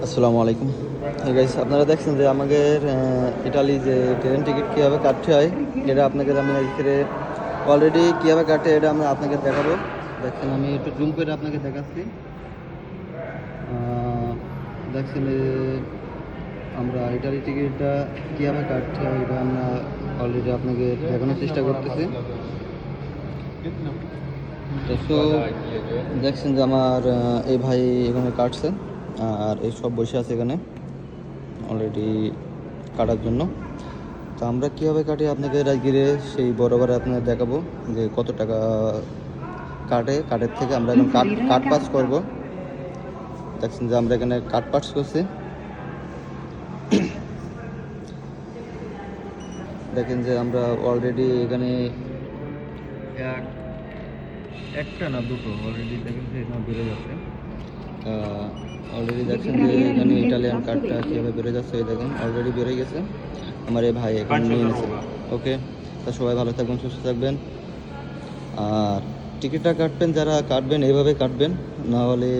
আসসালামু আলাইকুম। গাইস, আপনারা দেখছেন যে আমাদের ইটালি যে ট্রেন টিকিট কীভাবে কাটতে হয়, এটা আপনাকে আমি এখানে অলরেডি কীভাবে কাটে এটা আমরা আপনাকে দেখাবো। দেখছেন, আমি একটু জুম করে আপনাকে দেখাচ্ছি। দেখছেন যে আমরা ইটালি টিকিটটা কীভাবে কাটতে হয় এটা আমরা অলরেডি আপনাকে দেখানোর চেষ্টা করতেছি। তো দেখছেন যে আমার এই ভাই এখানে কাটছে, আর এই সব বসে আছে এখানে অলরেডি কাটার জন্য। তো আমরা কীভাবে কাটি আপনাকে রাজগিরে সেই বরাবরে আপনাদের দেখাবো যে কত টাকা কাটের থেকে আমরা এখন কাট পাস করবো। দেখছেন যে আমরা এখানে কাট পাস করছি। দেখেন যে আমরা অলরেডি এখানে একটা না দুটো অলরেডি দেখেন যে এখানে বেড়ে যাচ্ছে। অলরেডি দেখছেন যে এখানে ইটালিয়ান কার্ডটা কীভাবে বেড়ে যাচ্ছে, এই দেখেন অলরেডি বেড়ে গেছে। আমার এই ভাই এখানে নিয়ে নিয়েছে। ওকে, তা সবাই ভালো থাকবেন, সুস্থ থাকবেন। আর টিকিটটা কাটবেন, যারা কাটবেন এইভাবে কাটবেন, না হলে